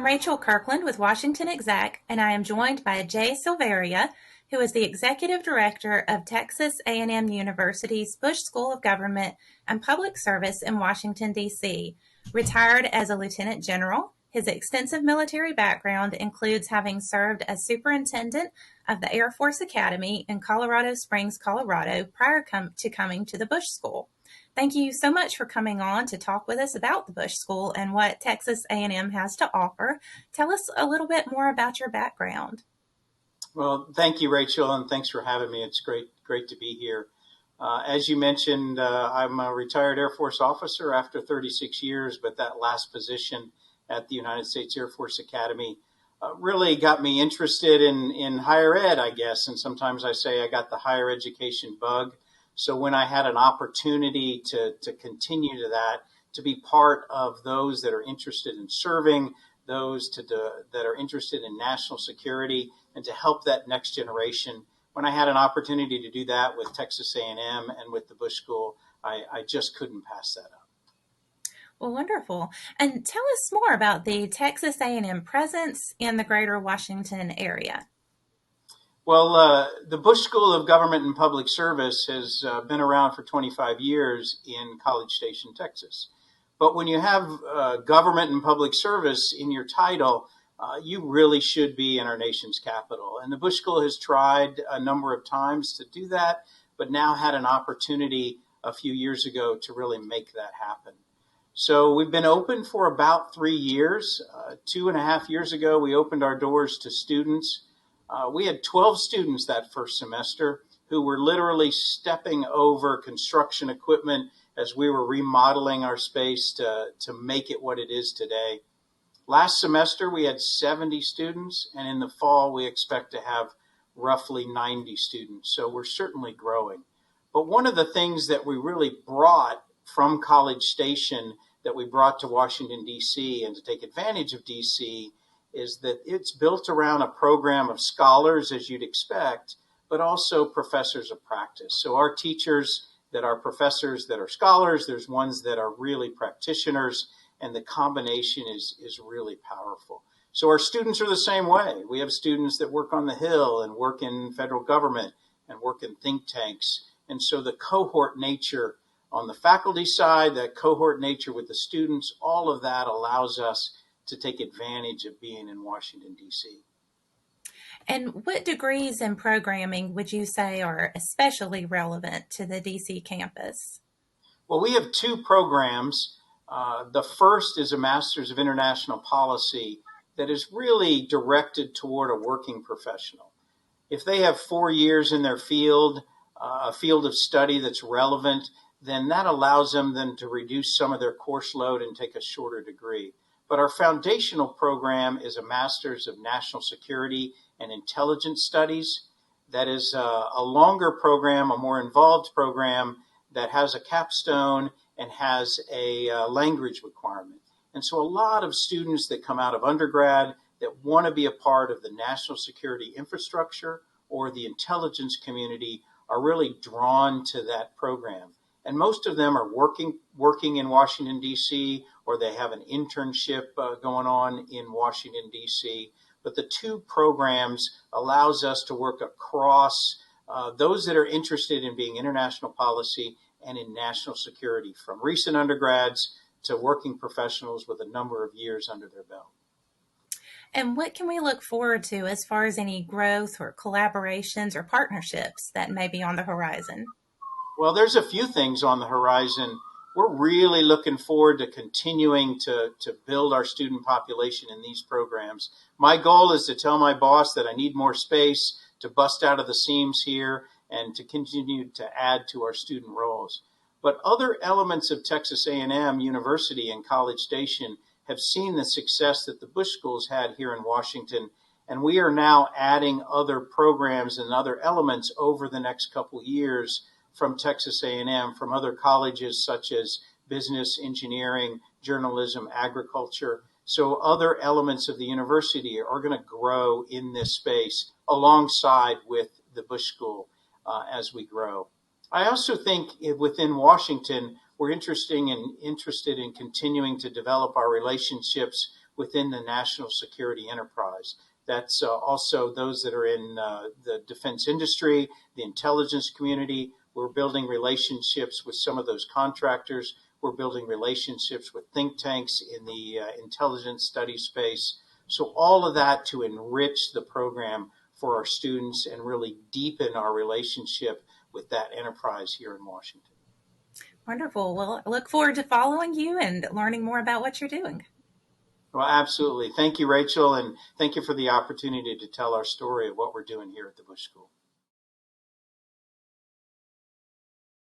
Rachel Kirkland with WashingtonExec, and I am joined by Jay Silveria, who is the Executive Director of Texas A&M University's Bush School of Government and Public Service in Washington, D.C. Retired as a Lieutenant General, his extensive military background includes having served as Superintendent of the Air Force Academy in Colorado Springs, Colorado, prior to coming to the Bush School. Thank you so much for coming on to talk with us about the Bush School and what Texas A&M has to offer. Tell us a little bit more about your background. Well, thank you, Rachel, and thanks for having me. It's great to be here. As you mentioned, I'm a retired Air Force officer after 36 years, but that last position at the United States Air Force Academy really got me interested in higher ed, I guess, and sometimes I say I got the higher education bug. So when I had an opportunity to continue to be part of those that are interested in serving, those that are interested in national security, and to help that next generation, when I had an opportunity to do that with Texas A&M and with the Bush School, I just couldn't pass that up. Well, wonderful. And tell us more about the Texas A&M presence in the greater Washington area. Well, the Bush School of Government and Public Service has been around for 25 years in College Station, Texas. But when you have government and public service in your title, you really should be in our nation's capital. And the Bush School has tried a number of times to do that, but now had an opportunity a few years ago to really make that happen. So we've been open for about 3 years. 2.5 years ago, we opened our doors to students. We had 12 students that first semester who were literally stepping over construction equipment as we were remodeling our space to make it what it is today. Last semester, we had 70 students, and in the fall, we expect to have roughly 90 students. So we're certainly growing. But one of the things that we really brought from College Station, that we brought to Washington, D.C., and to take advantage of D.C., is that it's built around a program of scholars, as you'd expect, but also professors of practice. So our teachers that are professors that are scholars, there's ones that are really practitioners, and the combination is really powerful. So our students are the same way. We have students that work on the Hill and work in federal government and work in think tanks. And so the cohort nature on the faculty side, that cohort nature with the students, all of that allows us to take advantage of being in Washington, D.C. And what degrees and programming would you say are especially relevant to the D.C. campus? Well, we have 2 programs. The first is a Master's of International Policy that is really directed toward a working professional. If they have 4 years in their field, a field of study that's relevant, then that allows them then to reduce some of their course load and take a shorter degree. But our foundational program is a Master's of National Security and Intelligence Studies. That is a longer program, a more involved program that has a capstone and has a language requirement. And so a lot of students that come out of undergrad that want to be a part of the national security infrastructure or the intelligence community are really drawn to that program. And most of them are working in Washington, D.C., or they have an internship going on in Washington, D.C. But the 2 programs allows us to work across those that are interested in being international policy and in national security, from recent undergrads to working professionals with a number of years under their belt. And what can we look forward to as far as any growth or collaborations or partnerships that may be on the horizon? Well, there's a few things on the horizon. We're really looking forward to continuing to build our student population in these programs. My goal is to tell my boss that I need more space to bust out of the seams here and to continue to add to our student roles. But other elements of Texas A&M University and College Station have seen the success that the Bush Schools had here in Washington, and we are now adding other programs and other elements over the next couple years from Texas A&M, from other colleges such as business, engineering, journalism, agriculture. So other elements of the university are going to grow in this space alongside with the Bush School as we grow. I also think within Washington, we're interested in continuing to develop our relationships within the national security enterprise. That's also those that are in the defense industry, the intelligence community. We're building relationships with some of those contractors. We're building relationships with think tanks in the intelligence study space. So all of that to enrich the program for our students and really deepen our relationship with that enterprise here in Washington. Wonderful. Well, I look forward to following you and learning more about what you're doing. Well, absolutely. Thank you, Rachel, and thank you for the opportunity to tell our story of what we're doing here at the Bush School.